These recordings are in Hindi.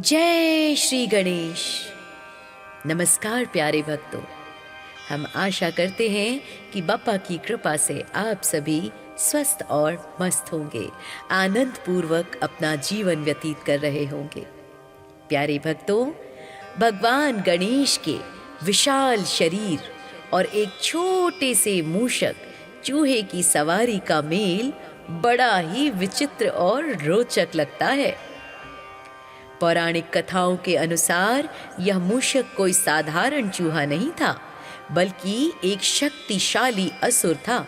जय श्री गणेश। नमस्कार प्यारे भक्तों, हम आशा करते हैं कि बापा की कृपा से आप सभी स्वस्थ और मस्त होंगे, आनंद पूर्वक अपना जीवन व्यतीत कर रहे होंगे। प्यारे भक्तों, भगवान गणेश के विशाल शरीर और एक छोटे से मूषक चूहे की सवारी का मेल बड़ा ही विचित्र और रोचक लगता है। पौराणिक कथाओं के अनुसार यह मूषक कोई साधारण चूहा नहीं था, बल्कि एक शक्तिशाली असुर था,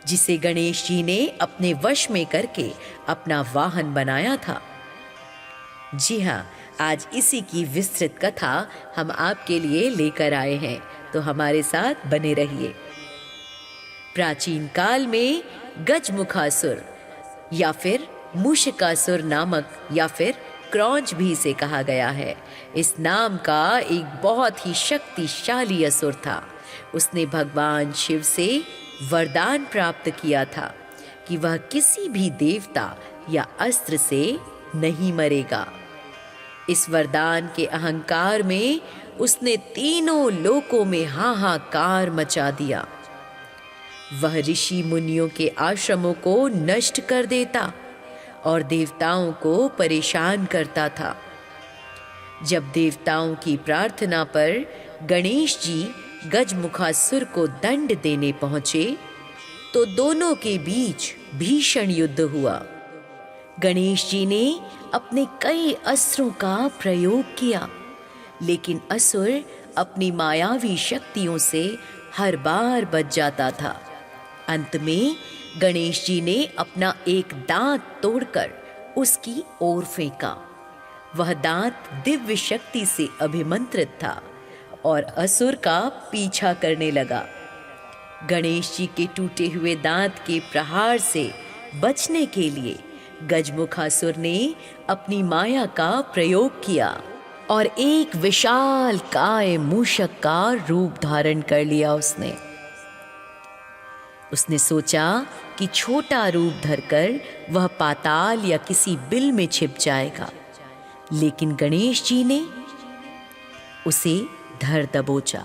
जिसे गणेश जी ने अपने वश में करके अपना वाहन बनाया था। जी हाँ, आज इसी की विस्तृत कथा हम आपके लिए लेकर आए हैं, तो हमारे साथ बने रहिए। प्राचीन काल में गजमुखासुर या फिर मूषकासुर नामक या फिर क्रौंच भी से कहा गया है, इस नाम का एक बहुत ही शक्तिशाली असुर था। उसने भगवान शिव से वरदान प्राप्त किया था कि वह किसी भी देवता या अस्त्र से नहीं मरेगा। इस वरदान के अहंकार में उसने तीनों लोकों में हाहाकार मचा दिया। वह ऋषि मुनियों के आश्रमों को नष्ट कर देता और देवताओं को परेशान करता था। जब देवताओं की प्रार्थना पर गणेश जी गजमुखासुर को दंड देने पहुंचे, तो दोनों के बीच भीषण युद्ध हुआ। गणेश जी ने अपने कई अस्त्रों का प्रयोग किया, लेकिन असुर अपनी मायावी शक्तियों से हर बार बच जाता था। अंत में गणेश जी ने अपना एक दांत तोड़कर उसकी ओर फेंका। वह दांत दिव्य शक्ति से अभिमंत्रित था और असुर का पीछा करने लगा। गणेश जी के टूटे हुए दांत के प्रहार से बचने के लिए गजमुखासुर ने अपनी माया का प्रयोग किया और एक विशाल काय मूषक का रूप धारण कर लिया। उसने सोचा कि छोटा रूप धरकर वह पाताल या किसी बिल में छिप जाएगा, लेकिन गणेश जी ने उसे धर दबोचा।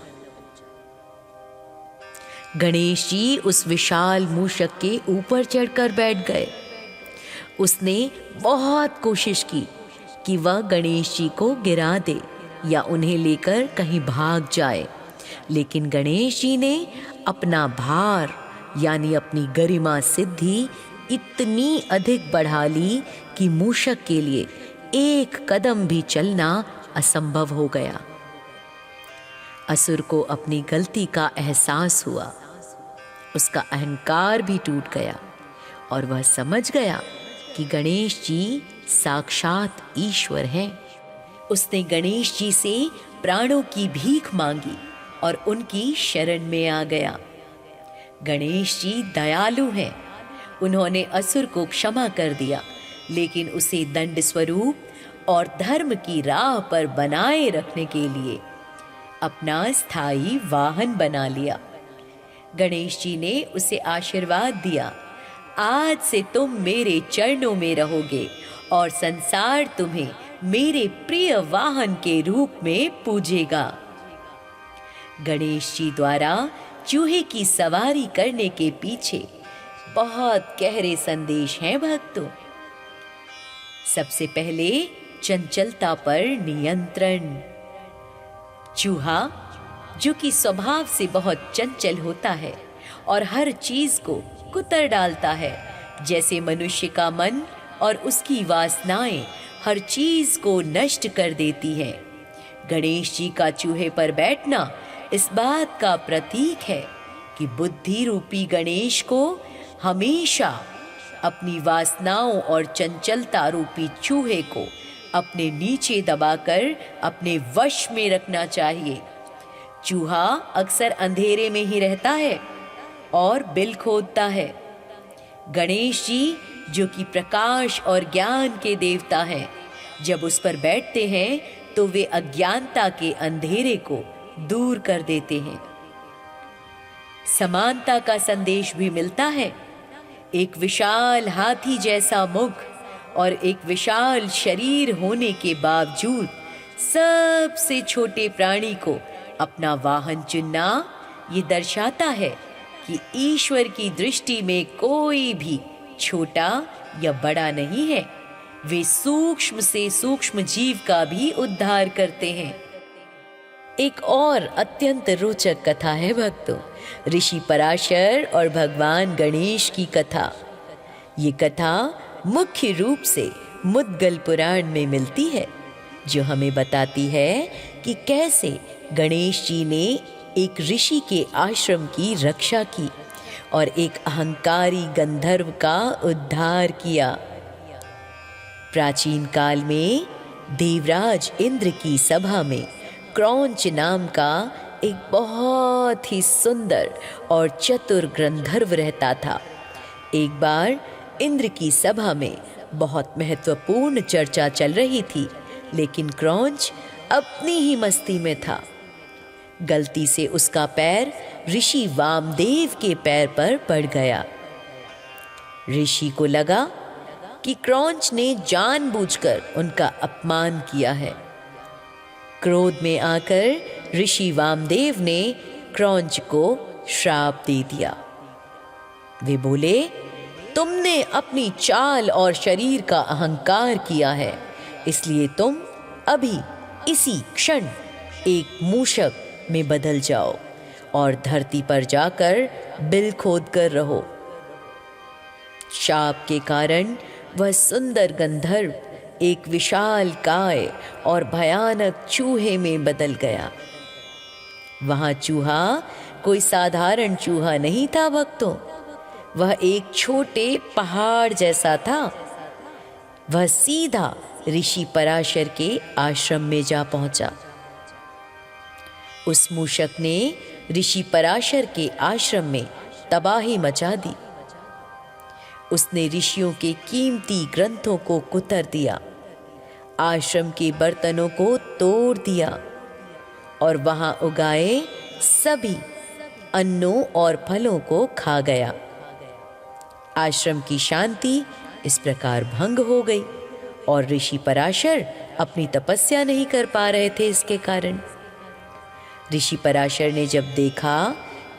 गणेश जी उस विशाल मूषक के ऊपर चढ़कर बैठ गए। उसने बहुत कोशिश की कि वह गणेश जी को गिरा दे या उन्हें लेकर कहीं भाग जाए, लेकिन गणेश जी ने अपना भार यानी अपनी गरिमा सिद्धि इतनी अधिक बढ़ा ली कि मूषक के लिए एक कदम भी चलना असंभव हो गया। असुर को अपनी गलती का एहसास हुआ। उसका अहंकार भी टूट गया और वह समझ गया कि गणेश जी साक्षात ईश्वर हैं। उसने गणेश जी से प्राणों की भीख मांगी और उनकी शरण में आ गया। गणेश जी दयालु हैं। उन्होंने असुर को क्षमा कर दिया, लेकिन उसे दंड स्वरूप और धर्म की राह पर बनाए रखने के लिए अपना स्थायी वाहन बना लिया। गणेश जी ने उसे आशीर्वाद दिया, आज से तुम मेरे चरणों में रहोगे और संसार तुम्हें मेरे प्रिय वाहन के रूप में पूजेगा। गणेश जी द्वारा चूहे की सवारी करने के पीछे बहुत गहरे संदेश हैं भक्तों। सबसे पहले चंचलता पर नियंत्रण। चूहा जो कि स्वभाव से बहुत चंचल होता है और हर चीज को कुतर डालता है, जैसे मनुष्य का मन और उसकी वासनाएं हर चीज को नष्ट कर देती हैं। गणेश जी का चूहे पर बैठना इस बात का प्रतीक है कि बुद्धि रूपी गणेश को हमेशा अपनी वासनाओं और चंचलता रूपी चूहे को अपने नीचे दबाकर अपने वश में रखना चाहिए। चूहा अक्सर अंधेरे में ही रहता है और बिल खोदता है। गणेश जी जो कि प्रकाश और ज्ञान के देवता हैं, जब उस पर बैठते हैं तो वे अज्ञानता के अंधेरे को दूर कर देते हैं। समानता का संदेश भी मिलता है। एक विशाल हाथी जैसा मुख और एक विशाल शरीर होने के बावजूद सबसे छोटे प्राणी को अपना वाहन चुनना ये दर्शाता है कि ईश्वर की दृष्टि में कोई भी छोटा या बड़ा नहीं है। वे सूक्ष्म से सूक्ष्म जीव का भी उद्धार करते हैं। एक और अत्यंत रोचक कथा है भक्तों, ऋषि पराशर और भगवान गणेश की कथा। ये कथा मुख्य रूप से मुद्गल पुराण में मिलती है, जो हमें बताती है कि कैसे गणेश जी ने एक ऋषि के आश्रम की रक्षा की और एक अहंकारी गंधर्व का उद्धार किया। प्राचीन काल में देवराज इंद्र की सभा में क्रौंच नाम का एक बहुत ही सुंदर और चतुर गंधर्व रहता था। एक बार इंद्र की सभा में बहुत महत्वपूर्ण चर्चा चल रही थी, लेकिन क्रौंच अपनी ही मस्ती में था। गलती से उसका पैर ऋषि वामदेव के पैर पर पड़ गया। ऋषि को लगा कि क्रौंच ने जानबूझकर उनका अपमान किया है। क्रोध में आकर ऋषि वामदेव ने क्रौंच को श्राप दे दिया। वे बोले, तुमने अपनी चाल और शरीर का अहंकार किया है, इसलिए तुम अभी इसी क्षण एक मूषक में बदल जाओ और धरती पर जाकर बिल खोद कर रहो। शाप के कारण वह सुंदर गंधर्व एक विशाल काय और भयानक चूहे में बदल गया। वहां चूहा कोई साधारण चूहा नहीं था भक्तों, वह एक छोटे पहाड़ जैसा था। वह सीधा ऋषि पराशर के आश्रम में जा पहुंचा। उस मूषक ने ऋषि पराशर के आश्रम में तबाही मचा दी। उसने ऋषियों के कीमती ग्रंथों को कुतर दिया, आश्रम के बर्तनों को तोड़ दिया और वहां उगाए सभी अन्नों और फलों को खा गया। आश्रम की शांति इस प्रकार भंग हो गई और ऋषि पराशर अपनी तपस्या नहीं कर पा रहे थे। इसके कारण ऋषि पराशर ने जब देखा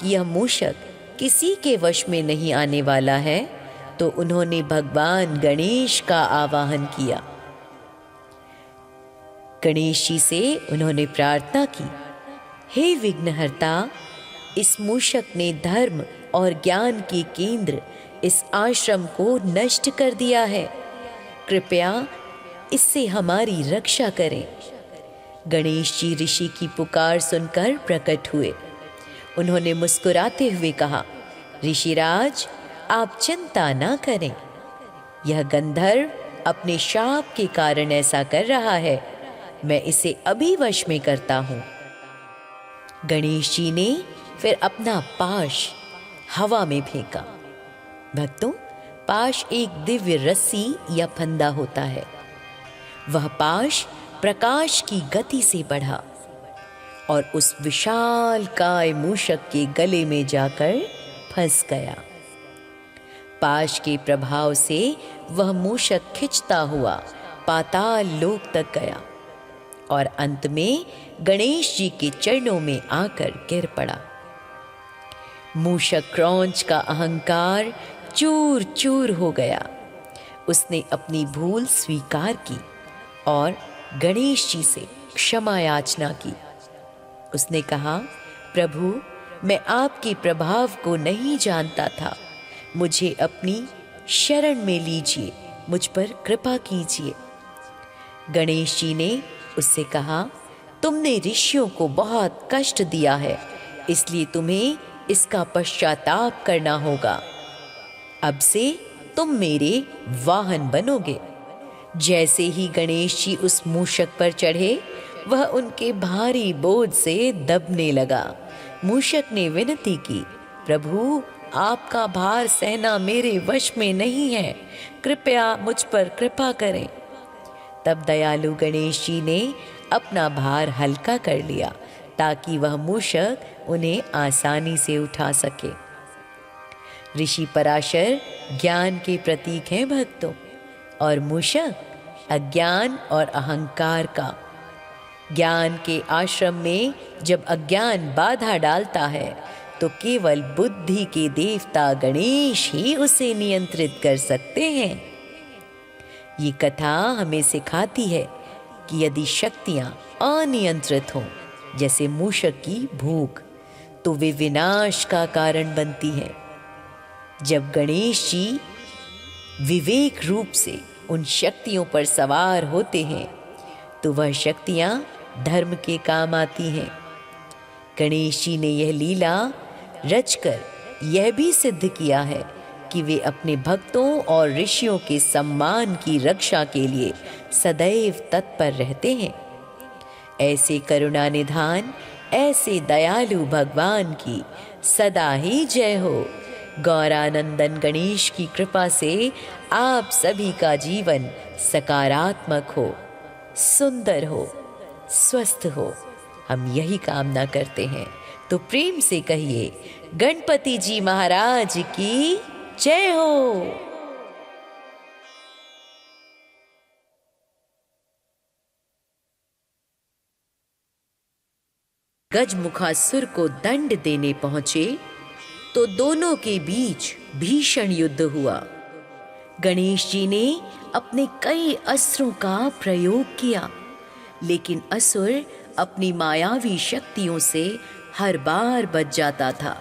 कि यह मूषक किसी के वश में नहीं आने वाला है, तो उन्होंने भगवान गणेश का आवाहन किया। गणेश जी से उन्होंने प्रार्थना की, हे विघ्नहर्ता, इस मूषक ने धर्म और ज्ञान के केंद्र इस आश्रम को नष्ट कर दिया है, कृपया इससे हमारी रक्षा करें। गणेश जी ऋषि की पुकार सुनकर प्रकट हुए। उन्होंने मुस्कुराते हुए कहा, ऋषिराज, आप चिंता ना करें, यह गंधर्व अपने शाप के कारण ऐसा कर रहा है, मैं इसे अभी वश में करता हूं। गणेश जी ने फिर अपना पाश हवा में फेंका। भक्तों, पाश एक दिव्य रस्सी या फंदा होता है। वह पाश प्रकाश की गति से बढ़ा और उस विशाल काय मूषक के गले में जाकर फंस गया। पाश के प्रभाव से वह मूषक खिंचता हुआ पाताल लोक तक गया और अंत में गणेश जी के चरणों में आकर गिर पड़ा। मूषक क्रौंच का अहंकार चूर चूर हो गया। उसने अपनी भूल स्वीकार की और गणेश जी से क्षमा याचना की। उसने कहा, प्रभु, मैं आपके प्रभाव को नहीं जानता था, मुझे अपनी शरण में लीजिए, मुझ पर कृपा कीजिए। गणेश जी ने उससे कहा, तुमने ऋषियों को बहुत कष्ट दिया है, इसलिए तुम्हें इसका पश्चाताप करना होगा। अब से तुम मेरे वाहन बनोगे। जैसे ही गणेश जी उस मूषक पर चढ़े, वह उनके भारी बोझ से दबने लगा। मूषक ने विनती की, प्रभु, आपका भार सहना मेरे वश में नहीं है, कृपया मुझ पर कृपा करें। तब दयालु गणेश जी ने अपना भार हल्का कर लिया ताकि वह मूषक उन्हें आसानी से उठा सके। ऋषि पराशर ज्ञान के प्रतीक हैं भक्तों। और मूषक अज्ञान और अहंकार का। ज्ञान के आश्रम में जब अज्ञान बाधा डालता है तो केवल बुद्धि के देवता गणेश ही उसे नियंत्रित कर सकते हैं। ये कथा हमें सिखाती है कि यदि शक्तियां अनियंत्रित हों, जैसे मूषक की भूख, तो वे विनाश का कारण बनती हैं। जब गणेश जी विवेक रूप से उन शक्तियों पर सवार होते हैं तो वह शक्तियां धर्म के काम आती हैं। गणेश जी ने यह लीला रचकर यह भी सिद्ध किया है कि वे अपने भक्तों और ऋषियों के सम्मान की रक्षा के लिए सदैव तत्पर रहते हैं। ऐसे करुणा निधान, ऐसे दयालु भगवान की सदा ही जय हो। गौरानंदन गणेश की कृपा से आप सभी का जीवन सकारात्मक हो, सुंदर हो, स्वस्थ हो, हम यही कामना करते हैं। तो प्रेम से कहिए, गणपति जी महाराज की जय हो। गजमुखासुर को दंड देने पहुंचे तो दोनों के बीच भीषण युद्ध हुआ। गणेश जी ने अपने कई अस्त्रों का प्रयोग किया, लेकिन असुर अपनी मायावी शक्तियों से हर बार बच जाता था।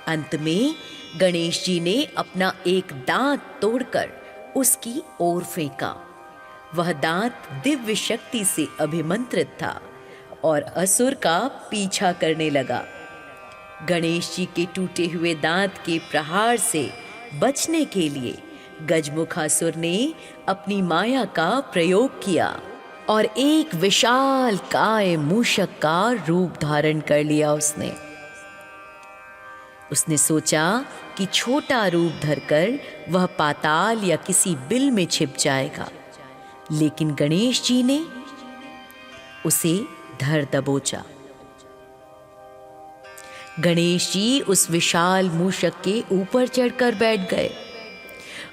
अंत में गणेश जी ने अपना एक दांत तोड़कर उसकी ओर फेंका। वह दांत दिव्य शक्ति से अभिमंत्रित था और असुर का पीछा करने लगा। गणेश जी के टूटे हुए दांत के प्रहार से बचने के लिए गजमुखासुर ने अपनी माया का प्रयोग किया और एक विशाल काय मूषक का रूप धारण कर लिया। उसने सोचा कि छोटा रूप धरकर वह पाताल या किसी बिल में छिप जाएगा, लेकिन गणेश जी ने उसे धर दबोचा। गणेश जी उस विशाल मूषक के ऊपर चढ़कर बैठ गए।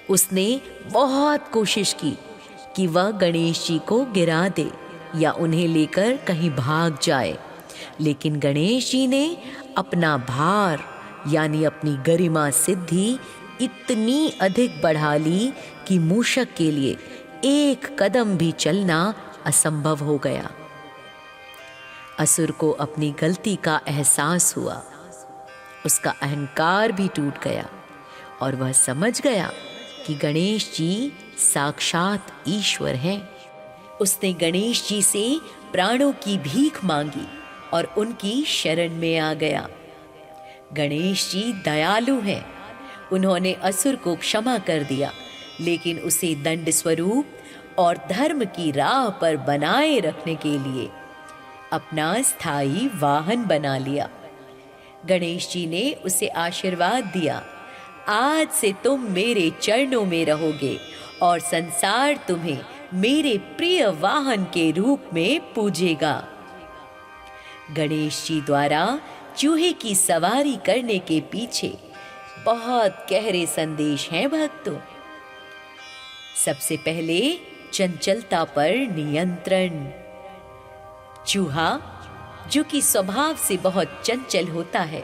उसने बहुत कोशिश की कि वह गणेश जी को गिरा दे या उन्हें लेकर कहीं भाग जाए, लेकिन गणेश जी ने अपना भार यानी अपनी गरिमा सिद्धि इतनी अधिक बढ़ा ली कि मूषक के लिए एक कदम भी चलना असंभव हो गया। असुर को अपनी गलती का एहसास हुआ, उसका अहंकार भी टूट गया और वह समझ गया कि गणेश जी साक्षात ईश्वर हैं। उसने गणेश जी से प्राणों की भीख मांगी और उनकी शरण में आ गया। गणेश जी दयालु हैं। उन्होंने असुर को क्षमा कर दिया, लेकिन उसे दंड स्वरूप और धर्म की राह पर बनाए रखने के लिए अपना स्थायी वाहन बना लिया। गणेश जी ने उसे आशीर्वाद दिया, आज से तुम मेरे चरणों में रहोगे और संसार तुम्हें मेरे प्रिय वाहन के रूप में पूजेगा। गणेश जी द्वारा चूहे की सवारी करने के पीछे बहुत गहरे संदेश हैं भक्तों। सबसे पहले चंचलता पर नियंत्रण। चूहा जो कि स्वभाव से बहुत चंचल होता है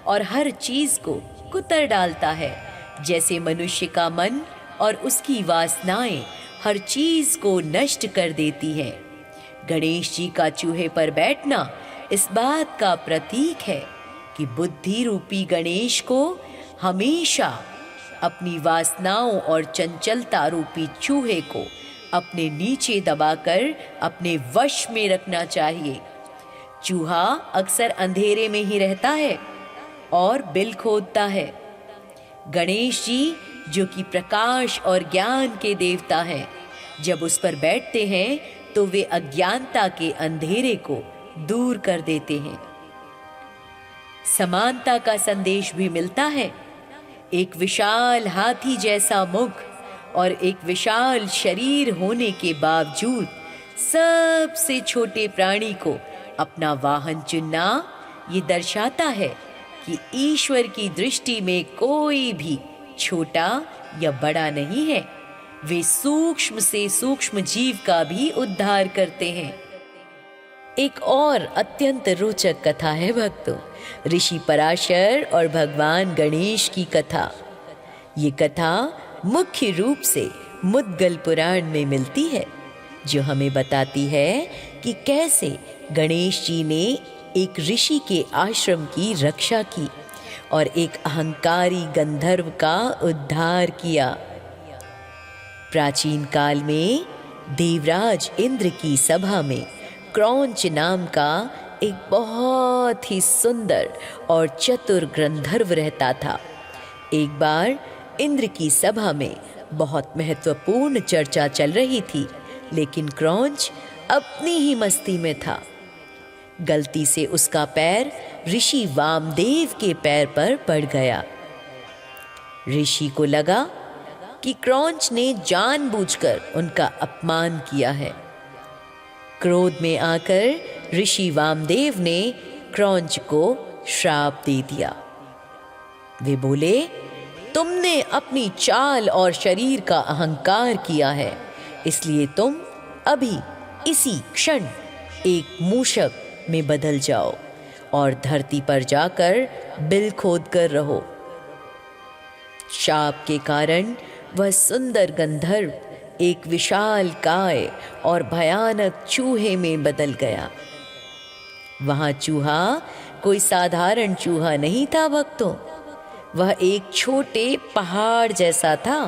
और हर चीज को कुतर डालता है, जैसे मनुष्य का मन और उसकी वासनाएं हर चीज को नष्ट कर देती हैं। गणेश जी का चूहे पर बैठना इस बात का प्रतीक है कि बुद्धि रूपी गणेश को हमेशा अपनी वासनाओं और चंचलता रूपी चूहे को अपने नीचे दबाकर अपने वश में रखना चाहिए। चूहा अक्सर अंधेरे में ही रहता है और बिल खोदता है। गणेश जी जो कि प्रकाश और ज्ञान के देवता हैं, जब उस पर बैठते हैं तो वे अज्ञानता के अंधेरे को दूर कर देते हैं। समानता का संदेश भी मिलता है। एक विशाल हाथी जैसा मुख और एक विशाल शरीर होने के बावजूद सबसे छोटे प्राणी को अपना वाहन चुनना ये दर्शाता है कि ईश्वर की दृष्टि में कोई भी छोटा या बड़ा नहीं है। वे सूक्ष्म से सूक्ष्म जीव का भी उद्धार करते हैं। एक और अत्यंत रोचक कथा है भक्तों, ऋषि पराशर और भगवान गणेश की कथा। ये कथा मुख्य रूप से मुद्गल पुराण में मिलती है, जो हमें बताती है कि कैसे गणेश जी ने एक ऋषि के आश्रम की रक्षा की और एक अहंकारी गंधर्व का उद्धार किया। प्राचीन काल में देवराज इंद्र की सभा में क्रौंच नाम का एक बहुत ही सुंदर और चतुर गंधर्व रहता था। एक बार इंद्र की सभा में बहुत महत्वपूर्ण चर्चा चल रही थी, लेकिन क्रौंच अपनी ही मस्ती में था। गलती से उसका पैर ऋषि वामदेव के पैर पर पड़ गया। ऋषि को लगा कि क्रौंच ने जानबूझकर उनका अपमान किया है। क्रोध में आकर ऋषि वामदेव ने क्रौंच को श्राप दे दिया। वे बोले, तुमने अपनी चाल और शरीर का अहंकार किया है, इसलिए तुम अभी इसी क्षण एक मूषक में बदल जाओ और धरती पर जाकर बिल खोद कर रहो। शाप के कारण वह सुंदर गंधर्व एक विशाल काय और भयानक चूहे में बदल गया। वहां चूहा कोई साधारण चूहा नहीं था भक्तों, वह एक छोटे पहाड़ जैसा था।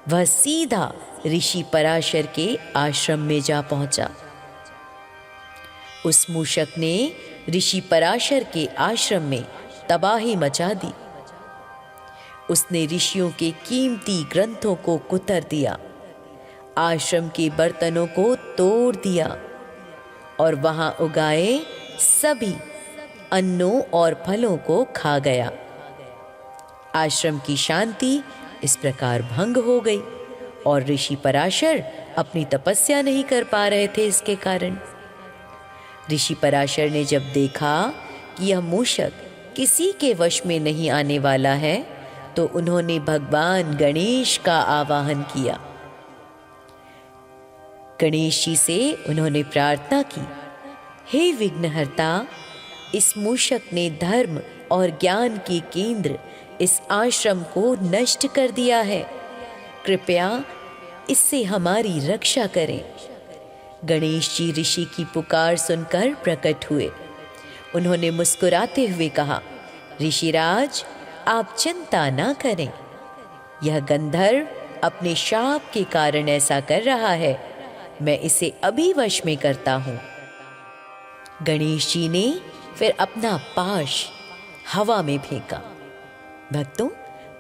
वह सीधा ऋषि पराशर के आश्रम में जा पहुंचा। उस मूषक ने ऋषि पराशर के आश्रम में तबाही मचा दी। उसने ऋषियों के कीमती ग्रंथों को कुतर दिया, आश्रम के बर्तनों को तोड़ दिया और वहां उगाए सभी अन्नों और फलों को खा गया। आश्रम की शांति इस प्रकार भंग हो गई और ऋषि पराशर अपनी तपस्या नहीं कर पा रहे थे। इसके कारण ऋषि पराशर ने जब देखा कि यह मूषक किसी के वश में नहीं आने वाला है, तो उन्होंने भगवान गणेश का आवाहन किया। गणेश जी से उन्होंने प्रार्थना की, हे विघ्नहर्ता, इस मूषक ने धर्म और ज्ञान के केंद्र इस आश्रम को नष्ट कर दिया है, कृपया इससे हमारी रक्षा करें। गणेश जी ऋषि की पुकार सुनकर प्रकट हुए। उन्होंने मुस्कुराते हुए कहा, ऋषिराज, आप चिंता ना करें, यह गंधर्व अपने शाप के कारण ऐसा कर रहा है, मैं इसे अभी वश में करता हूं। गणेश जी ने फिर अपना पाश हवा में फेंका। भक्तों,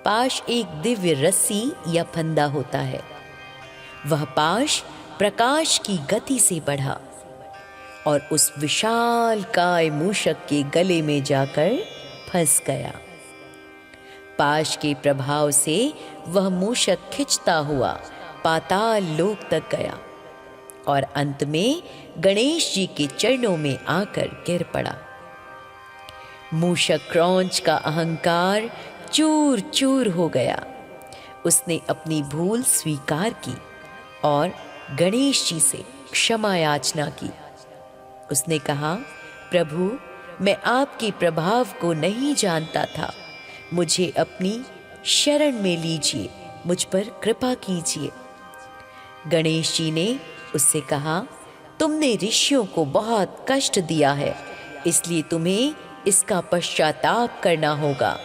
पाश एक दिव्य रस्सी या फंदा होता है। वह पाश प्रकाश की गति से बढ़ा और उस विशाल काय मूषक के गले में जाकर फंस गया। पाश के प्रभाव से वह मूषक खिंचता हुआ पाताल लोक तक गया और अंत में गणेश जी के चरणों में आकर गिर पड़ा। मूषक क्रौंच का अहंकार चूर चूर हो गया। उसने अपनी भूल स्वीकार की और गणेश जी से क्षमा याचना की। उसने कहा, प्रभु, मैं आपके प्रभाव को नहीं जानता था, मुझे अपनी शरण में लीजिए, मुझ पर कृपा कीजिए। गणेश जी ने उससे कहा, तुमने ऋषियों को बहुत कष्ट दिया है, इसलिए तुम्हें इसका पश्चाताप करना होगा।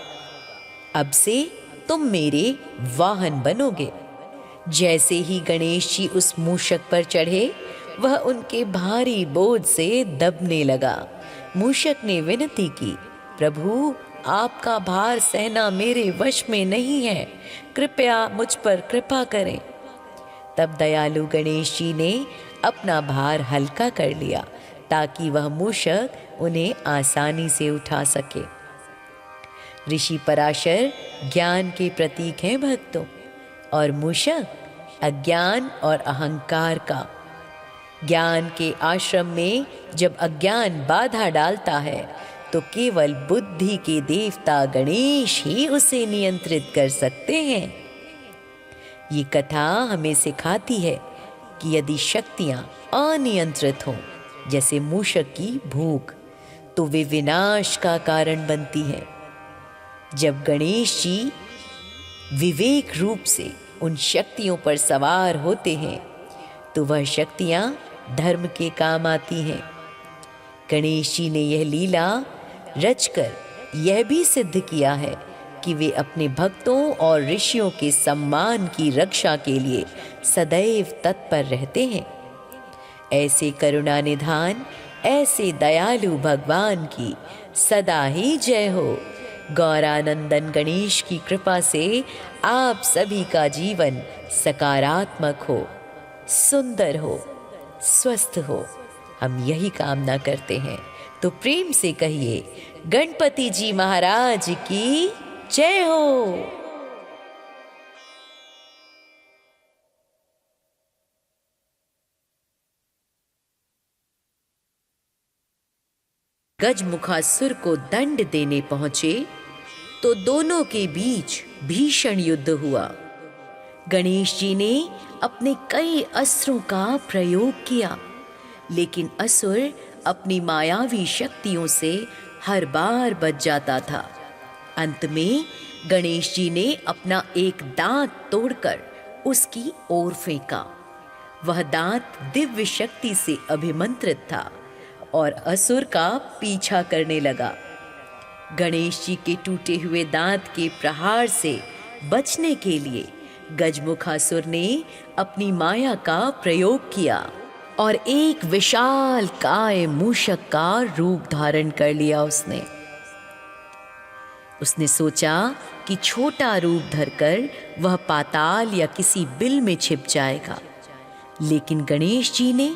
अब से तुम मेरे वाहन बनोगे। जैसे ही गणेश जी उस मूषक पर चढ़े, वह उनके भारी बोझ से दबने लगा। मूषक ने विनती की, प्रभु, आपका भार सहना मेरे वश में नहीं है, कृपया मुझ पर कृपा करें। तब दयालु गणेश जी ने अपना भार हल्का कर लिया ताकि वह मूषक उन्हें आसानी से उठा सके। ऋषि पराशर ज्ञान के प्रतीक हैं भक्तों, और मूषक अज्ञान और अहंकार का। ज्ञान के आश्रम में जब अज्ञान बाधा डालता है तो केवल बुद्धि के देवता गणेश ही उसे नियंत्रित कर सकते हैं। ये कथा हमें सिखाती है कि यदि शक्तियां अनियंत्रित हों, जैसे मूषक की भूख, तो वे विनाश का कारण बनती हैं। जब गणेश जी विवेक रूप से उन शक्तियों पर सवार होते हैं तो वह शक्तियां धर्म के काम आती हैं। गणेश जी ने यह लीला रचकर यह भी सिद्ध किया है कि वे अपने भक्तों और ऋषियों के सम्मान की रक्षा के लिए सदैव तत्पर रहते हैं। ऐसे करुणा निधान, ऐसे दयालु भगवान की सदा ही जय हो। गौरानंदन गणेश की कृपा से आप सभी का जीवन सकारात्मक हो, सुंदर हो, स्वस्थ हो, हम यही कामना करते हैं। तो प्रेम से कहिए, गणपति जी महाराज की जय हो। गजमुखासुर को दंड देने पहुंचे तो दोनों के बीच भीषण युद्ध हुआ। गणेश जी ने अपने कई अस्त्रों का प्रयोग किया, लेकिन असुर अपनी मायावी शक्तियों से हर बार बच जाता था। अंत में गणेश जी ने अपना एक दांत तोड़कर उसकी ओर फेंका। वह दांत दिव्य शक्ति से अभिमंत्रित था और असुर का पीछा करने लगा। गणेश जी के टूटे हुए दांत के प्रहार से बचने के लिए गजमुखासुर ने अपनी माया का प्रयोग किया और एक विशाल काय मूषक का रूप धारण कर लिया। उसने सोचा कि छोटा रूप धरकर वह पाताल या किसी बिल में छिप जाएगा, लेकिन गणेश जी ने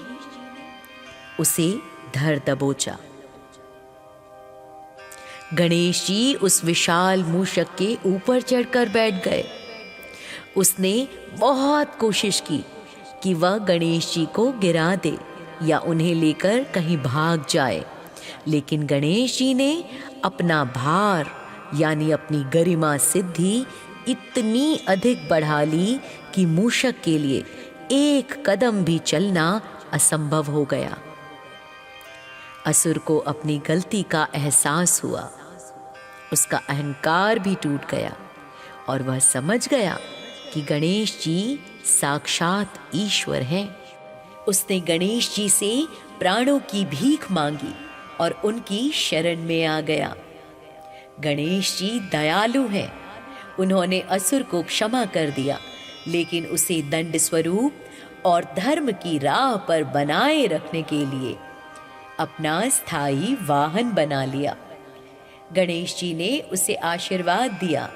उसे धर दबोचा। गणेश जी उस विशाल मूषक के ऊपर चढ़कर बैठ गए। उसने बहुत कोशिश की कि वह गणेश जी को गिरा दे या उन्हें लेकर कहीं भाग जाए, लेकिन गणेश जी ने अपना भार यानी अपनी गरिमा सिद्धि इतनी अधिक बढ़ा ली कि मूषक के लिए एक कदम भी चलना असंभव हो गया। असुर को अपनी गलती का एहसास हुआ, उसका अहंकार भी टूट गया और वह समझ गया कि गणेश जी साक्षात ईश्वर हैं। उसने गणेश जी से प्राणों की भीख मांगी और उनकी शरण में आ गया। गणेश जी दयालु हैं, उन्होंने असुर को क्षमा कर दिया, लेकिन उसे दंड स्वरूप और धर्म की राह पर बनाए रखने के लिए अपना स्थायी वाहन बना लिया। गणेश जी ने उसे आशीर्वाद दिया,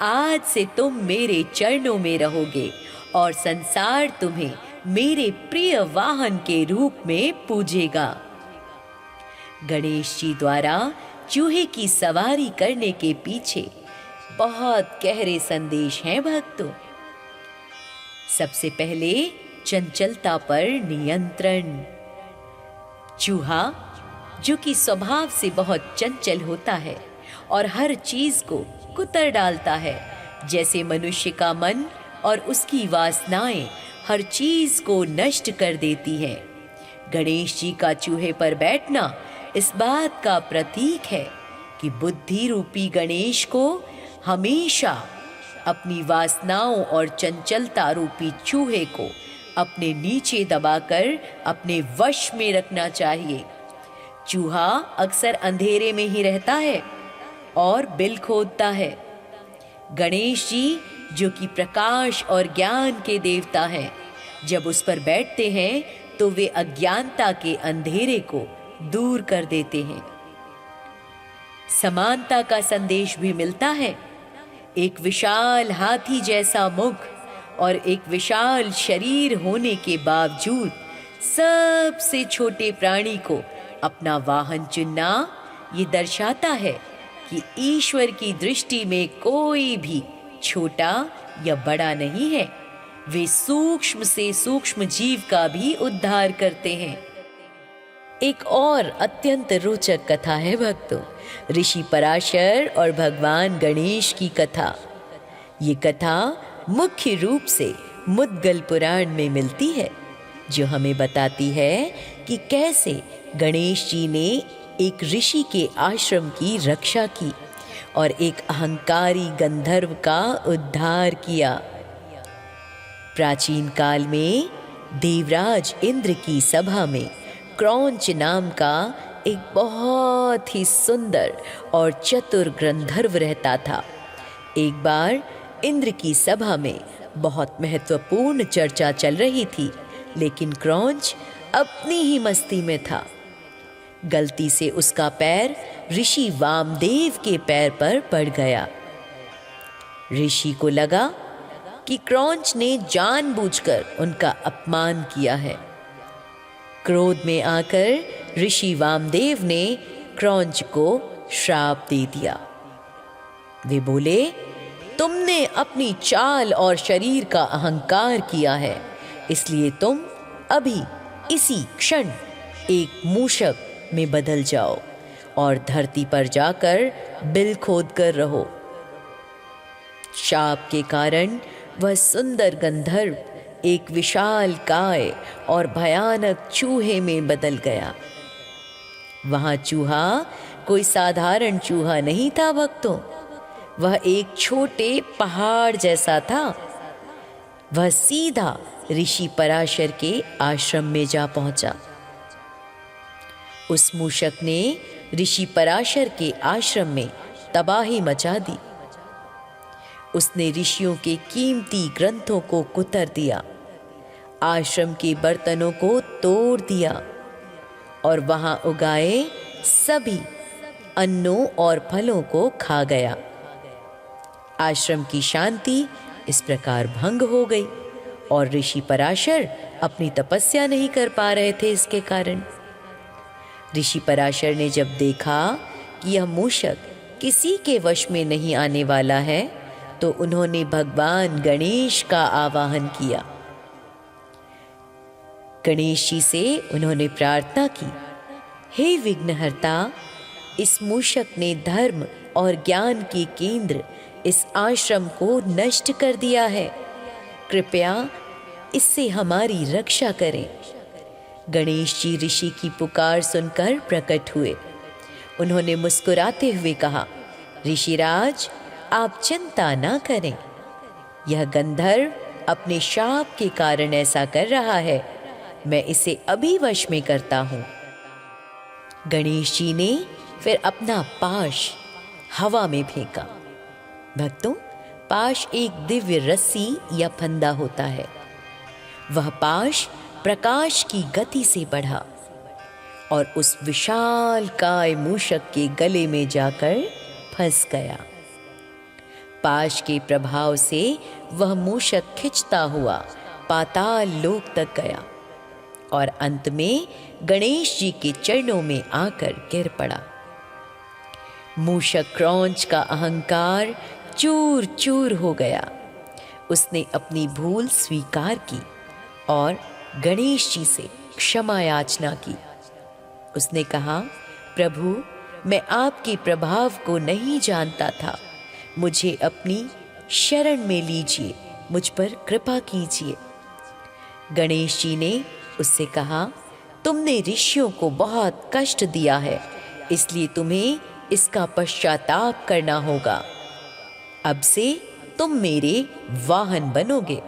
आज से तुम मेरे चरणों में रहोगे और संसार तुम्हें मेरे प्रिय वाहन के रूप में पूजेगा। गणेश जी द्वारा चूहे की सवारी करने के पीछे बहुत गहरे संदेश हैं भक्तों। सबसे पहले चंचलता पर नियंत्रण। चूहा जो कि स्वभाव से बहुत चंचल होता है और हर चीज को कुतर डालता है, जैसे मनुष्य का मन और उसकी वासनाएं हर चीज को नष्ट कर देती हैं। गणेश जी का चूहे पर बैठना इस बात का प्रतीक है कि बुद्धि रूपी गणेश को हमेशा अपनी वासनाओं और चंचलता रूपी चूहे को अपने नीचे दबाकर अपने वश में रखना चाहिए। चूहा अक्सर अंधेरे में ही रहता है और बिल खोदता है। गणेश जी जो कि प्रकाश और ज्ञान के देवता हैं, जब उस पर बैठते हैं तो वे अज्ञानता के अंधेरे को दूर कर देते हैं। समानता का संदेश भी मिलता है। एक विशाल हाथी जैसा मुख और एक विशाल शरीर होने के बावजूद सबसे छोटे प्राणी को अपना वाहन चुनना ये दर्शाता है कि ईश्वर की दृष्टि में कोई भी छोटा या बड़ा नहीं है। वे सूक्ष्म से सूक्ष्म जीव का भी उद्धार करते हैं। एक और अत्यंत रोचक कथा है भक्तों, ऋषि पराशर और भगवान गणेश की कथा। ये कथा मुख्य रूप से मुद्गल पुराण में मिलती है, जो हमें बताती है कि कैसे गणेश जी ने एक ऋषि के आश्रम की रक्षा की और एक अहंकारी गंधर्व का उद्धार किया। प्राचीन काल में देवराज इंद्र की सभा में क्रौंच नाम का एक बहुत ही सुंदर और चतुर गंधर्व रहता था। एक बार इंद्र की सभा में बहुत महत्वपूर्ण चर्चा चल रही थी, लेकिन क्रौंच अपनी ही मस्ती में था। गलती से उसका पैर ऋषि वामदेव के पैर पर पड़ गया। ऋषि को लगा कि क्रौंच ने जानबूझकर उनका अपमान किया है। क्रोध में आकर ऋषि वामदेव ने क्रौंच को श्राप दे दिया। वे बोले, तुमने अपनी चाल और शरीर का अहंकार किया है, इसलिए तुम अभी इसी क्षण एक मूषक में बदल जाओ और धरती पर जाकर बिल खोद कर रहो। शाप के कारण वह सुंदर गंधर्व एक विशाल काय और भयानक चूहे में बदल गया। वहां चूहा कोई साधारण चूहा नहीं था भक्तों, वह एक छोटे पहाड़ जैसा था। वह सीधा ऋषि पराशर के आश्रम में जा पहुंचा। उस मूषक ने ऋषि पराशर के आश्रम में तबाही मचा दी। उसने ऋषियों के कीमती ग्रंथों को कुतर दिया, आश्रम के बर्तनों को तोड़ दिया और वहां उगाए सभी अन्नों और फलों को खा गया। आश्रम की शांति इस प्रकार भंग हो गई और ऋषि पराशर अपनी तपस्या नहीं कर पा रहे थे। इसके कारण ऋषि पराशर ने जब देखा कि यह मूषक किसी के वश में नहीं आने वाला है, तो उन्होंने भगवान गणेश का आवाहन किया। गणेश जी से उन्होंने प्रार्थना की, हे विघ्नहर्ता, इस मूषक ने धर्म और ज्ञान के केंद्र इस आश्रम को नष्ट कर दिया है, कृपया इससे हमारी रक्षा करें। गणेश जी ऋषि की पुकार सुनकर प्रकट हुए। उन्होंने मुस्कुराते हुए कहा, ऋषिराज, आप चिंता ना करें, यह गंधर्व अपने शाप के कारण ऐसा कर रहा है, मैं इसे अभी वश में करता हूं। गणेश जी ने फिर अपना पाश हवा में फेंका। भक्तों, पाश एक दिव्य रस्सी या फंदा होता है। वह पाश प्रकाश की गति से बढ़ा और उस विशाल काय मूषक के गले में जाकर फंस गया। पाश के प्रभाव से वह मूषक खिंचता हुआ पाताल लोक तक गया और अंत में गणेश जी के चरणों में आकर गिर पड़ा। मूषक क्रौंच का अहंकार चूर चूर हो गया। उसने अपनी भूल स्वीकार की और गणेश जी से क्षमा याचना की। उसने कहा, प्रभु, मैं आपके प्रभाव को नहीं जानता था, मुझे अपनी शरण में लीजिए, मुझ पर कृपा कीजिए। गणेश जी ने उससे कहा, तुमने ऋषियों को बहुत कष्ट दिया है, इसलिए तुम्हें इसका पश्चाताप करना होगा। अब से तुम मेरे वाहन बनोगे।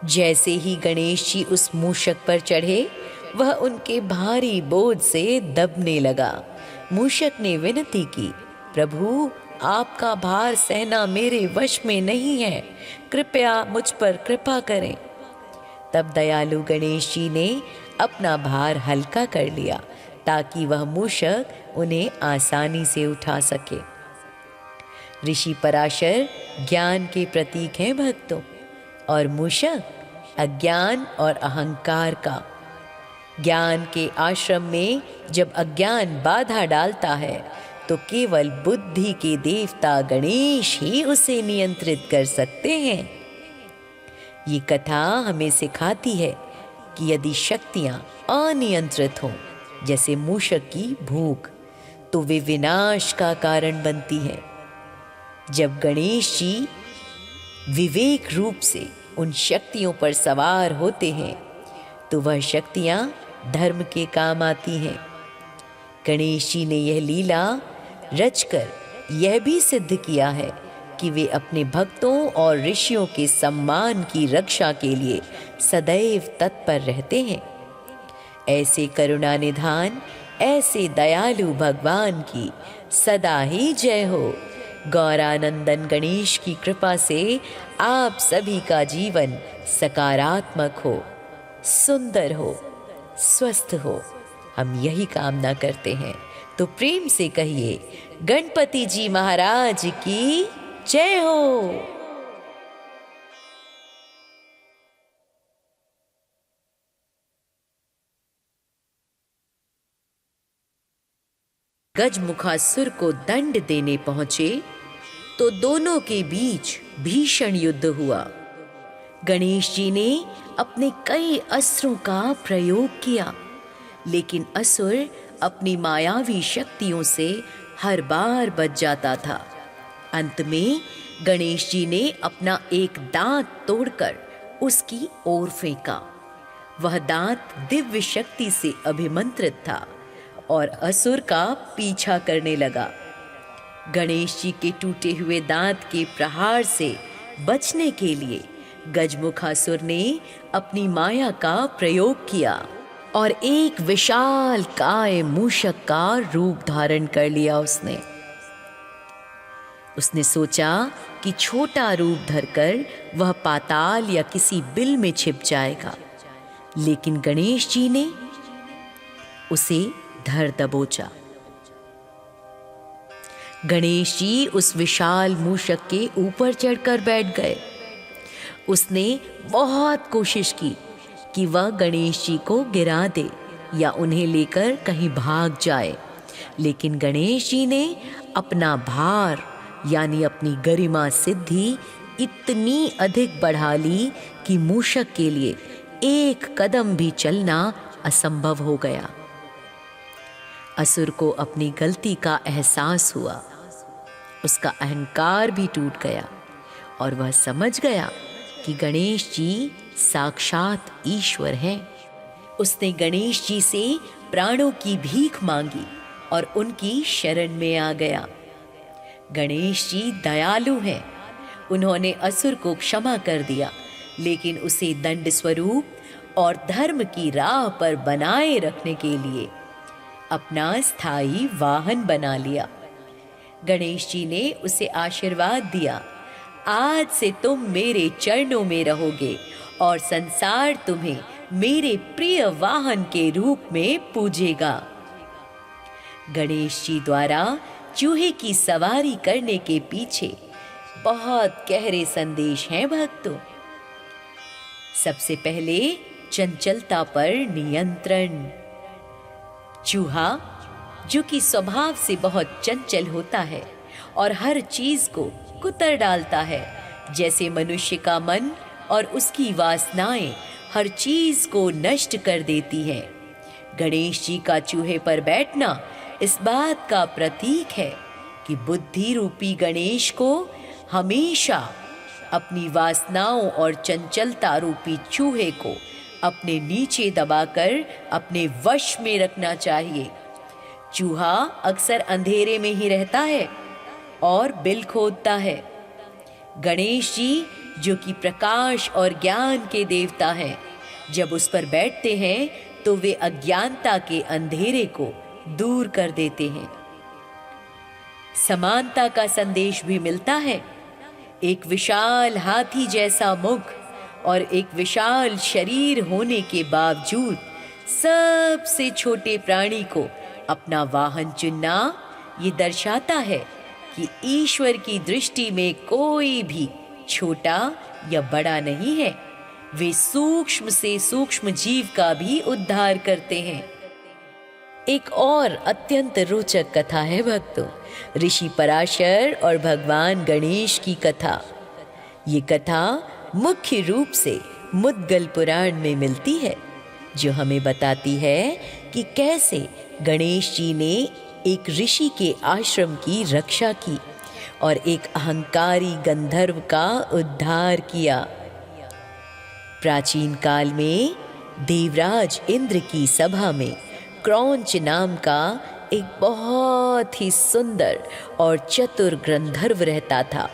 जैसे ही गणेश जी उस मूषक पर चढ़े, वह उनके भारी बोझ से दबने लगा। मूषक ने विनती की, प्रभु, आपका भार सहना मेरे वश में नहीं है, कृपया मुझ पर कृपा करें। तब दयालु गणेश जी ने अपना भार हल्का कर लिया ताकि वह मूषक उन्हें आसानी से उठा सके। ऋषि पराशर ज्ञान के प्रतीक हैं भक्तों, और मूषक अज्ञान और अहंकार का। ज्ञान के आश्रम में जब अज्ञान बाधा डालता है तो केवल बुद्धि के देवता गणेश ही उसे नियंत्रित कर सकते हैं। ये कथा हमें सिखाती है कि यदि शक्तियां अनियंत्रित हों, जैसे मूषक की भूख, तो वे विनाश का कारण बनती हैं। जब गणेश जी विवेक रूप से उन शक्तियों पर सवार होते हैं तो वह शक्तियां धर्म के काम आती हैं। गणेश जी ने यह लीला रचकर यह भी सिद्ध किया है कि वे अपने भक्तों और ऋषियों के सम्मान की रक्षा के लिए सदैव तत्पर रहते हैं। ऐसे करुणा निधान, ऐसे दयालु भगवान की सदा ही जय हो। गौरानंदन गणेश की कृपा से आप सभी का जीवन सकारात्मक हो, सुंदर हो, स्वस्थ हो, हम यही कामना करते हैं। तो प्रेम से कहिए, गणपति जी महाराज की जय हो। गजमुखासुर को दंड देने पहुंचे तो दोनों के बीच भीषण युद्ध हुआ। गणेश जी ने अपने कई अस्त्रों का प्रयोग किया, लेकिन असुर अपनी मायावी शक्तियों से हर बार बच जाता था। अंत में गणेश जी ने अपना एक दांत तोड़कर उसकी ओर फेंका। वह दांत दिव्य शक्ति से अभिमंत्रित था और असुर का पीछा करने लगा। गणेश जी के टूटे हुए दांत के प्रहार से बचने के लिए गजमुखासुर ने अपनी माया का प्रयोग किया और एक विशाल काय मूषक का रूप धारण कर लिया। उसने सोचा कि छोटा रूप धरकर वह पाताल या किसी बिल में छिप जाएगा, लेकिन गणेश जी ने उसे धर दबोचा। गणेश जी उस विशाल मूषक के ऊपर चढ़कर बैठ गए। उसने बहुत कोशिश की कि वह गणेश जी को गिरा दे या उन्हें लेकर कहीं भाग जाए, लेकिन गणेश जी ने अपना भार यानी अपनी गरिमा सिद्धि इतनी अधिक बढ़ा ली कि मूषक के लिए एक कदम भी चलना असंभव हो गया। असुर को अपनी गलती का एहसास हुआ, उसका अहंकार भी टूट गया और वह समझ गया कि गणेश जी साक्षात ईश्वर हैं। उसने गणेश जी से प्राणों की भीख मांगी और उनकी शरण में आ गया। गणेश जी दयालु हैं, उन्होंने असुर को क्षमा कर दिया, लेकिन उसे दंड स्वरूप और धर्म की राह पर बनाए रखने के लिए अपना स्थायी वाहन बना लिया। गणेश जी ने उसे आशीर्वाद दिया, आज से तुम मेरे चरणों में रहोगे और संसार तुम्हें मेरे प्रिय वाहन के रूप में पूजेगा। गणेश जी द्वारा चूहे की सवारी करने के पीछे बहुत गहरे संदेश हैं भक्तों। सबसे पहले चंचलता पर नियंत्रण। चूहा जो कि स्वभाव से बहुत चंचल होता है और हर चीज को कुतर डालता है, जैसे मनुष्य का मन और उसकी वासनाएं हर चीज को नष्ट कर देती हैं। गणेश जी का चूहे पर बैठना इस बात का प्रतीक है कि बुद्धि रूपी गणेश को हमेशा अपनी वासनाओं और चंचलता रूपी चूहे को अपने नीचे दबाकर अपने वश में रखना चाहिए। चूहा अक्सर अंधेरे में ही रहता है और बिल खोदता है। गणेश जी जो कि प्रकाश और ज्ञान के देवता हैं, जब उस पर बैठते हैं तो वे अज्ञानता के अंधेरे को दूर कर देते हैं। समानता का संदेश भी मिलता है। एक विशाल हाथी जैसा मुख और एक विशाल शरीर होने के बावजूद सबसे छोटे प्राणी को अपना वाहन चुनना ये दर्शाता है कि ईश्वर की दृष्टि में कोई भी छोटा या बड़ा नहीं है। वे सूक्ष्म से सूक्ष्म जीव का भी उद्धार करते हैं। एक और अत्यंत रोचक कथा है भक्तों, ऋषि पराशर और भगवान गणेश की कथा। ये कथा मुख्य रूप से मुद्गल पुराण में मिलती है, जो हमें बताती है कि कैसे गणेश जी ने एक ऋषि के आश्रम की रक्षा की और एक अहंकारी गंधर्व का उद्धार किया। प्राचीन काल में देवराज इंद्र की सभा में क्रौंच नाम का एक बहुत ही सुंदर और चतुर गंधर्व रहता था।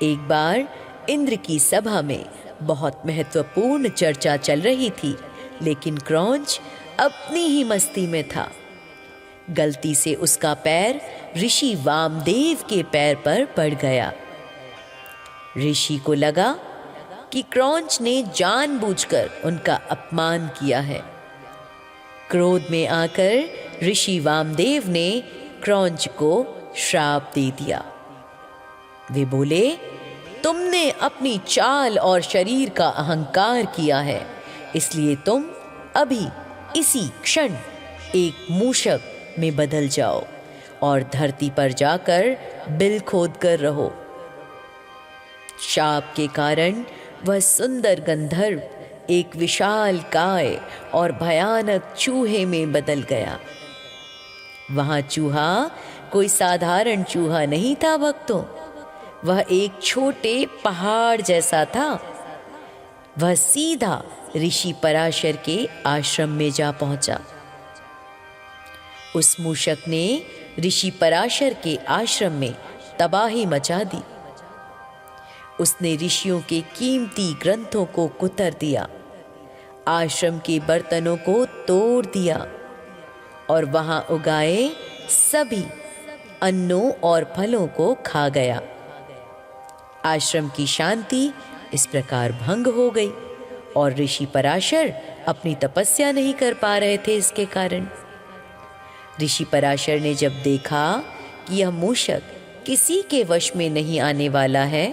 एक बार इंद्र की सभा में बहुत महत्वपूर्ण चर्चा चल रही थी, लेकिन क्रौंच अपनी ही मस्ती में था। गलती से उसका पैर ऋषि वामदेव के पैर पर पड़ गया। ऋषि को लगा कि क्रौंच ने जानबूझकर उनका अपमान किया है। क्रोध में आकर ऋषि वामदेव ने क्रौंच को श्राप दे दिया। वे बोले, तुमने अपनी चाल और शरीर का अहंकार किया है, इसलिए तुम अभी इसी क्षण एक मूषक में बदल जाओ और धरती पर जाकर बिल खोद कर रहो। शाप के कारण वह सुंदर गंधर्व एक विशाल काय और भयानक चूहे में बदल गया। वहां चूहा कोई साधारण चूहा नहीं था भक्तों, वह एक छोटे पहाड़ जैसा था। वह सीधा ऋषि पराशर के आश्रम में जा पहुंचा। उस मूषक ने ऋषि पराशर के आश्रम में तबाही मचा दी। उसने ऋषियों के कीमती ग्रंथों को कुतर दिया, आश्रम के बर्तनों को तोड़ दिया और वहां उगाए सभी अन्नों और फलों को खा गया। आश्रम की शांति इस प्रकार भंग हो गई और ऋषि पराशर अपनी तपस्या नहीं कर पा रहे थे। इसके कारण ऋषि पराशर ने जब देखा कि यह मूषक किसी के वश में नहीं आने वाला है,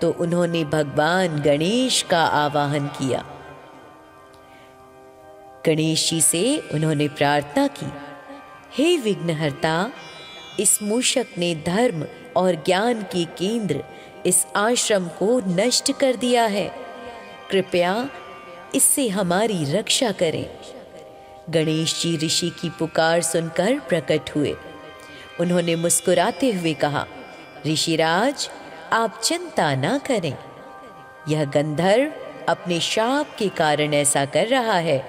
तो उन्होंने भगवान गणेश का आवाहन किया। गणेश जी से उन्होंने प्रार्थना की, हे विघ्नहर्ता, इस मूषक ने धर्म और ज्ञान के केंद्र इस आश्रम को नष्ट कर दिया है, कृपया इससे हमारी रक्षा करें। गणेश जी ऋषि की पुकार सुनकर प्रकट हुए। उन्होंने मुस्कुराते हुए कहा, ऋषिराज, आप चिंता ना करें, यह गंधर्व अपने शाप के कारण ऐसा कर रहा है,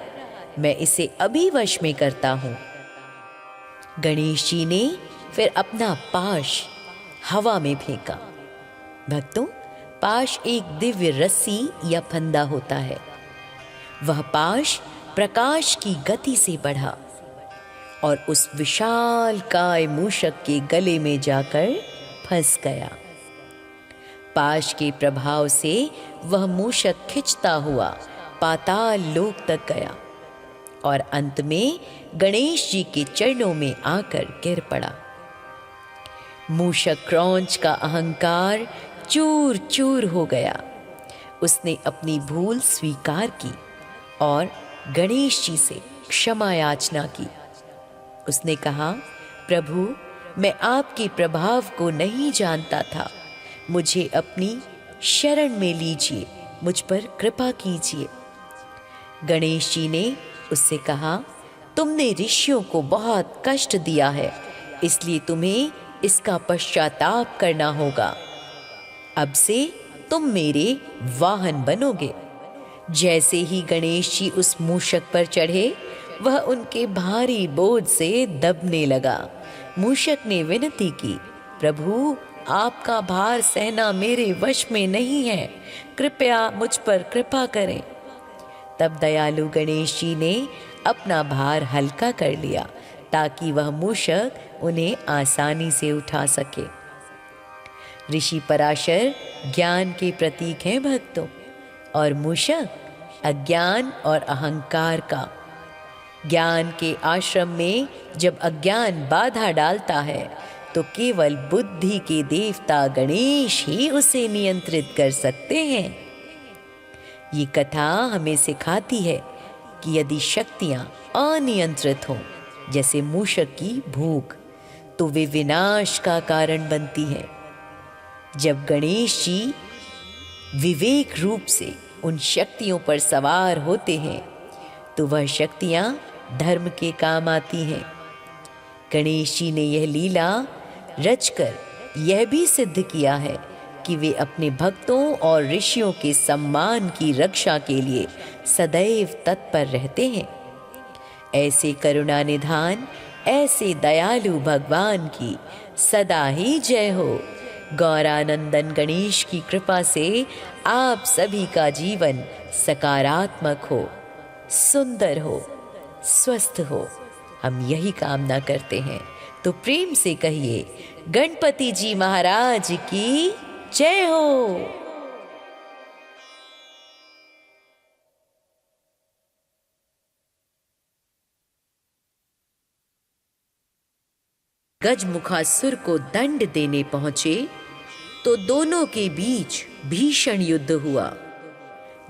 मैं इसे अभी वश में करता हूं। गणेश जी ने फिर अपना पाश हवा में फेंका। भक्तों, पाश एक दिव्य रस्सी या फंदा होता है। वह पाश प्रकाश की गति से बढ़ा और उस विशाल काय मूषक के गले में जाकर फंस गया। पाश के प्रभाव से वह मूषक खिंचता हुआ पाताल लोक तक गया और अंत में गणेश जी के चरणों में आकर गिर पड़ा। मूषक क्रौंच का अहंकार चूर चूर हो गया। उसने अपनी भूल स्वीकार की और गणेश जी से क्षमा याचना की। उसने कहा, प्रभु, मैं आपके प्रभाव को नहीं जानता था, मुझे अपनी शरण में लीजिए, मुझ पर कृपा कीजिए। गणेश जी ने उससे कहा, तुमने ऋषियों को बहुत कष्ट दिया है, इसलिए तुम्हें इसका पश्चाताप करना होगा। अब से तुम मेरे वाहन बनोगे। जैसे ही गणेश जी उस मूषक पर चढ़े, वह उनके भारी बोझ से दबने लगा। मूषक ने विनती की, प्रभु, आपका भार सहना मेरे वश में नहीं है, कृपया मुझ पर कृपा करें। तब दयालु गणेश जी ने अपना भार हल्का कर लिया ताकि वह मूषक उन्हें आसानी से उठा सके। ऋषि पराशर ज्ञान के प्रतीक हैं भक्तों, और मूषक अज्ञान और अहंकार का। ज्ञान के आश्रम में जब अज्ञान बाधा डालता है तो केवल बुद्धि के देवता गणेश ही उसे नियंत्रित कर सकते हैं। ये कथा हमें सिखाती है कि यदि शक्तियां अनियंत्रित हों, जैसे मूषक की भूख, तो वे विनाश का कारण बनती हैं। जब गणेश जी विवेक रूप से उन शक्तियों पर सवार होते हैं तो वह शक्तियां धर्म के काम आती हैं। गणेश जी ने यह लीला रचकर यह भी सिद्ध किया है कि वे अपने भक्तों और ऋषियों के सम्मान की रक्षा के लिए सदैव तत्पर रहते हैं। ऐसे करुणा निधान, ऐसे दयालु भगवान की सदा ही जय हो। गौरानंदन गणेश की कृपा से आप सभी का जीवन सकारात्मक हो, सुंदर हो, स्वस्थ हो, हम यही कामना करते हैं। तो प्रेम से कहिए, गणपति जी महाराज की जय हो। गजमुखासुर को दंड देने पहुंचे तो दोनों के बीच भीषण युद्ध हुआ।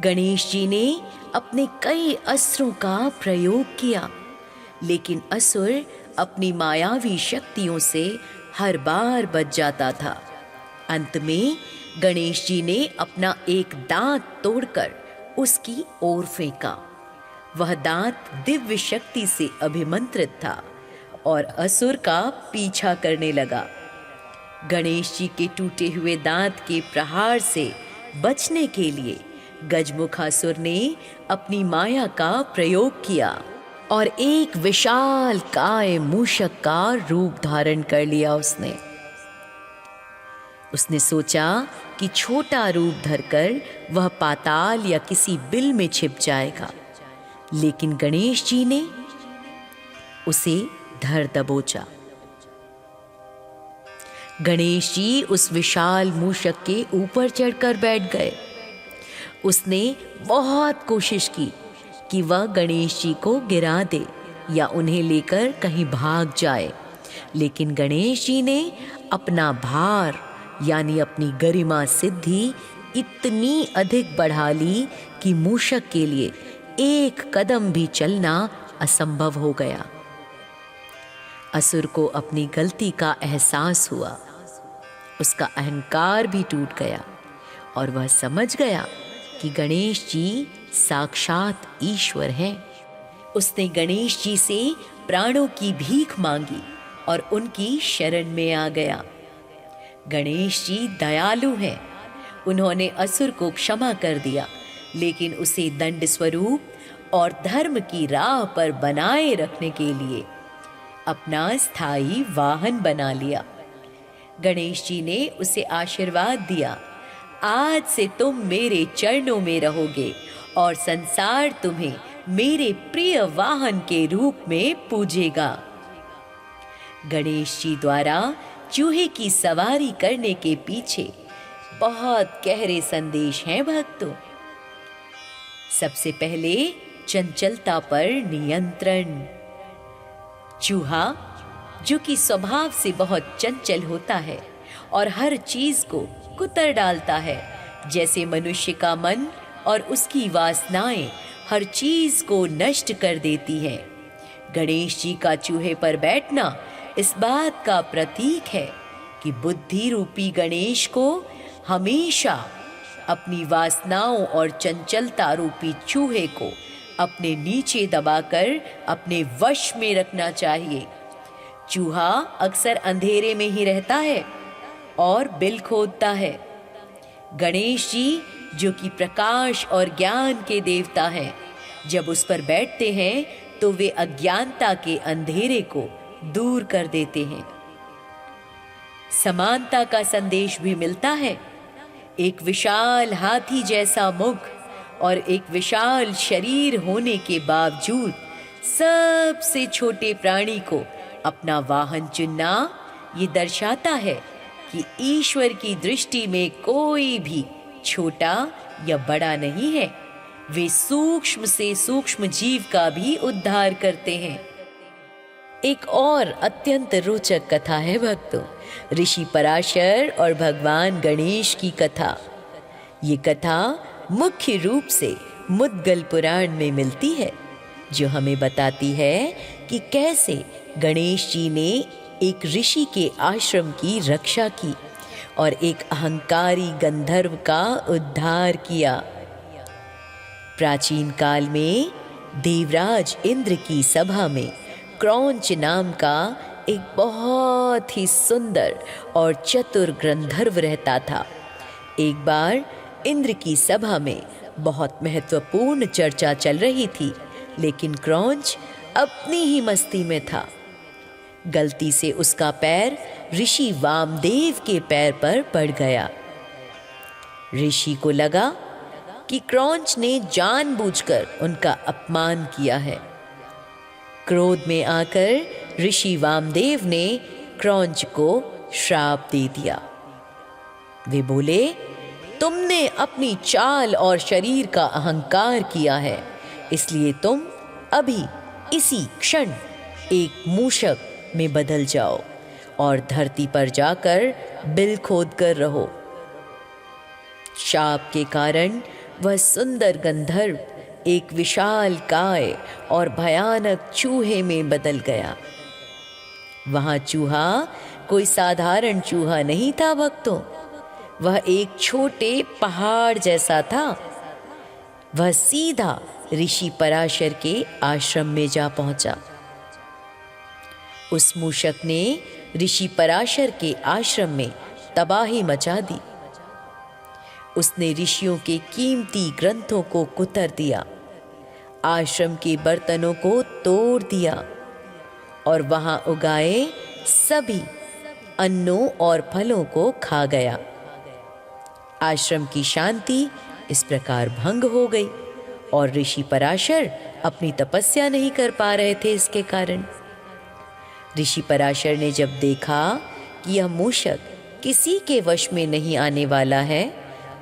गणेश जी ने अपने कई अस्त्रों का प्रयोग किया, लेकिन असुर अपनी मायावी शक्तियों से हर बार बच जाता था। अंत में गणेश जी ने अपना एक दांत तोड़कर उसकी ओर फेंका। वह दांत दिव्य शक्ति से अभिमंत्रित था और असुर का पीछा करने लगा। गणेश जी के टूटे हुए दांत के प्रहार से बचने के लिए गजमुखासुर ने अपनी माया का प्रयोग किया और एक विशाल काय मूषक का रूप धारण कर लिया। उसने सोचा कि छोटा रूप धरकर वह पाताल या किसी बिल में छिप जाएगा, लेकिन गणेश जी ने उसे धर दबोचा। गणेश जी उस विशाल मूषक के ऊपर चढ़कर बैठ गए। उसने बहुत कोशिश की कि वह गणेश जी को गिरा दे या उन्हें लेकर कहीं भाग जाए, लेकिन गणेश जी ने अपना भार यानी अपनी गरिमा सिद्धि इतनी अधिक बढ़ा ली कि मूषक के लिए एक कदम भी चलना असंभव हो गया। असुर को अपनी गलती का एहसास हुआ, उसका अहंकार भी टूट गया और वह समझ गया कि गणेश जी साक्षात ईश्वर हैं। उसने गणेश जी से प्राणों की भीख मांगी और उनकी शरण में आ गया। गणेश जी दयालु हैं, उन्होंने असुर को क्षमा कर दिया, लेकिन उसे दंड स्वरूप और धर्म की राह पर बनाए रखने के लिए अपना स्थायी वाहन बना लिया। गणेश जी ने उसे आशीर्वाद दिया, आज से तुम मेरे चरणों में रहोगे और संसार तुम्हें मेरे प्रिय वाहन के रूप में पूजेगा। गणेश जी द्वारा चूहे की सवारी करने के पीछे बहुत गहरे संदेश हैं भक्तों। सबसे पहले चंचलता पर नियंत्रण। चूहा जो कि स्वभाव से बहुत चंचल होता है और हर चीज को कुतर डालता है, जैसे मनुष्य का मन और उसकी वासनाएं हर चीज को नष्ट कर देती हैं। गणेश जी का चूहे पर बैठना इस बात का प्रतीक है कि बुद्धि रूपी गणेश को हमेशा अपनी वासनाओं और चंचलता रूपी चूहे को अपने नीचे दबाकर अपने वश में रखना चाहिए। चूहा अक्सर अंधेरे में ही रहता है और बिल खोदता है। गणेश जी जो कि प्रकाश और ज्ञान के देवता हैं, जब उस पर बैठते हैं तो वे अज्ञानता के अंधेरे को दूर कर देते हैं। समानता का संदेश भी मिलता है। एक विशाल हाथी जैसा मुख और एक विशाल शरीर होने के बावजूद सबसे छोटे प्राणी को अपना वाहन चुनना ये दर्शाता है कि ईश्वर की दृष्टि में कोई भी छोटा या बड़ा नहीं है। वे सूक्ष्म से सूक्ष्म जीव का भी उद्धार करते हैं। एक और अत्यंत रोचक कथा है भक्तों, ऋषि पराशर और भगवान गणेश की कथा। ये कथा मुख्य रूप से मुद्गल पुराण में मिलती है, जो हमें बताती है कि कैसे गणेश जी ने एक ऋषि के आश्रम की रक्षा की और एक अहंकारी गंधर्व का उद्धार किया। प्राचीन काल में देवराज इंद्र की सभा में क्रौंच नाम का एक बहुत ही सुंदर और चतुर गंधर्व रहता था। एक बार इंद्र की सभा में बहुत महत्वपूर्ण चर्चा चल रही थी, लेकिन क्रौंच अपनी ही मस्ती में था। गलती से उसका पैर ऋषि वामदेव के पैर पर पड़ गया। ऋषि को लगा कि क्रौंच ने जानबूझकर उनका अपमान किया है। क्रोध में आकर ऋषि वामदेव ने क्रौंच को श्राप दे दिया। वे बोले, तुमने अपनी चाल और शरीर का अहंकार किया है, इसलिए तुम अभी इसी क्षण एक मूषक में बदल जाओ और धरती पर जाकर बिल खोद कर रहो। शाप के कारण वह सुंदर गंधर्व एक विशाल काय और भयानक चूहे में बदल गया। वहां चूहा कोई साधारण चूहा नहीं था भक्तों, वह एक छोटे पहाड़ जैसा था। वह सीधा ऋषि पराशर के आश्रम में जा पहुंचा। उस मूषक ने ऋषि पराशर के आश्रम में तबाही मचा दी। उसने ऋषियों के कीमती ग्रंथों को कुतर दिया, आश्रम के बर्तनों को तोड़ दिया और वहां उगाए सभी अन्नों और फलों को खा गया। आश्रम की शांति इस प्रकार भंग हो गई और ऋषि पराशर अपनी तपस्या नहीं कर पा रहे थे। इसके कारण ऋषि पराशर ने जब देखा कि यह मूषक किसी के वश में नहीं आने वाला है,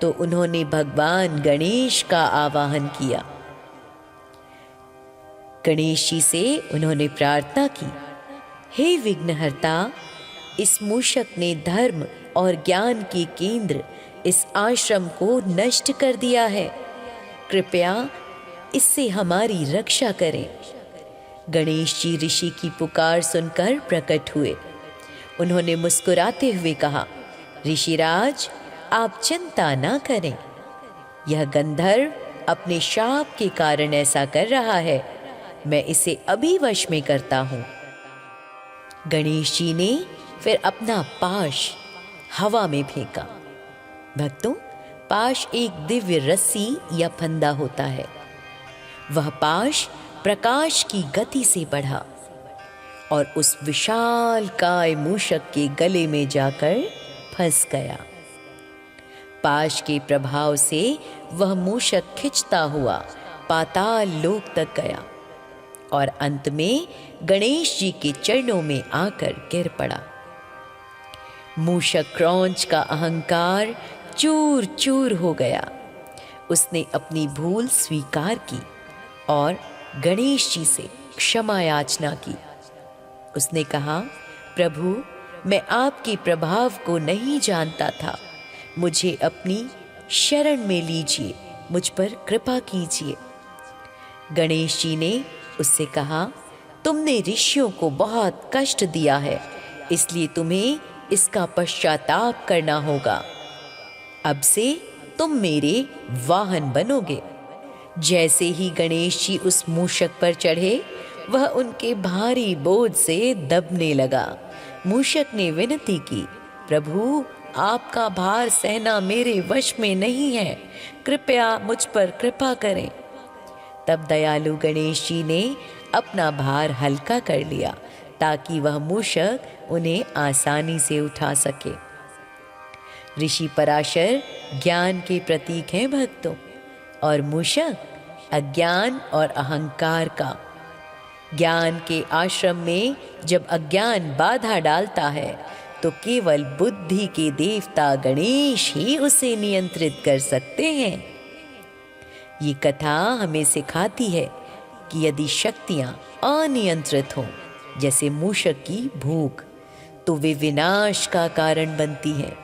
तो उन्होंने भगवान गणेश का आवाहन किया। गणेश जी से उन्होंने प्रार्थना की, हे विघ्नहर्ता, इस मूषक ने धर्म और ज्ञान के केंद्र इस आश्रम को नष्ट कर दिया है, कृपया इससे हमारी रक्षा करें। गणेश जी ऋषि की पुकार सुनकर प्रकट हुए। उन्होंने मुस्कुराते हुए कहा, ऋषिराज, आप चिंता ना करें, यह गंधर्व अपने शाप के कारण ऐसा कर रहा है, मैं इसे अभी वश में करता हूं। गणेश जी ने फिर अपना पाश हवा में फेंका। भक्तों, पाश एक दिव्य रस्सी या फंदा होता है। वह पाश प्रकाश की गति से बढ़ा और उस विशाल काय मूषक के गले में जाकर फंस गया। पाश के प्रभाव से वह मूषक खिंचता हुआ पाताल लोक तक गया और अंत में गणेश जी के चरणों में आकर गिर पड़ा। मूषक क्रौंच का अहंकार चूर चूर हो गया। उसने अपनी भूल स्वीकार की और गणेश जी से क्षमा याचना की। उसने कहा, प्रभु, मैं आपके प्रभाव को नहीं जानता था, मुझे अपनी शरण में लीजिए, मुझ पर कृपा कीजिए। गणेश जी ने उससे कहा, तुमने ऋषियों को बहुत कष्ट दिया है, इसलिए तुम्हें इसका पश्चाताप करना होगा। अब से तुम मेरे वाहन बनोगे। जैसे ही गणेश जी उस मूषक पर चढ़े, वह उनके भारी बोझ से दबने लगा। मूषक ने विनती की, प्रभु, आपका भार सहना मेरे वश में नहीं है, कृपया मुझ पर कृपा करें। तब दयालु गणेश जी ने अपना भार हल्का कर लिया ताकि वह मूषक उन्हें आसानी से उठा सके। ऋषि पराशर ज्ञान के प्रतीक हैं भक्तों, और मूषक अज्ञान और अहंकार का। ज्ञान के आश्रम में जब अज्ञान बाधा डालता है तो केवल बुद्धि के देवता गणेश ही उसे नियंत्रित कर सकते हैं। ये कथा हमें सिखाती है कि यदि शक्तियां अनियंत्रित हों, जैसे मूषक की भूख, तो वे विनाश का कारण बनती हैं।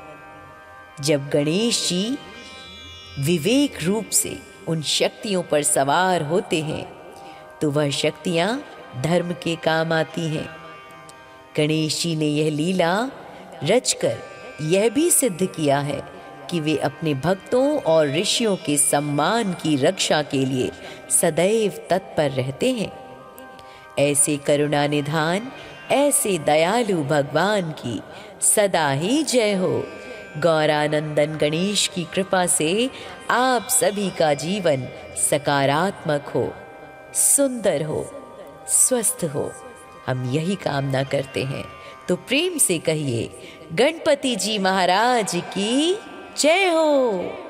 जब गणेश जी विवेक रूप से उन शक्तियों पर सवार होते हैं तो वह शक्तियां धर्म के काम आती हैं। गणेश जी ने यह लीला रचकर यह भी सिद्ध किया है कि वे अपने भक्तों और ऋषियों के सम्मान की रक्षा के लिए सदैव तत्पर रहते हैं। ऐसे करुणा निधान ऐसे दयालु भगवान की सदा ही जय हो। गौरानंदन गणेश की कृपा से आप सभी का जीवन सकारात्मक हो, सुंदर हो, स्वस्थ हो, हम यही कामना करते हैं। तो प्रेम से कहिए, गणपति जी महाराज की जय हो।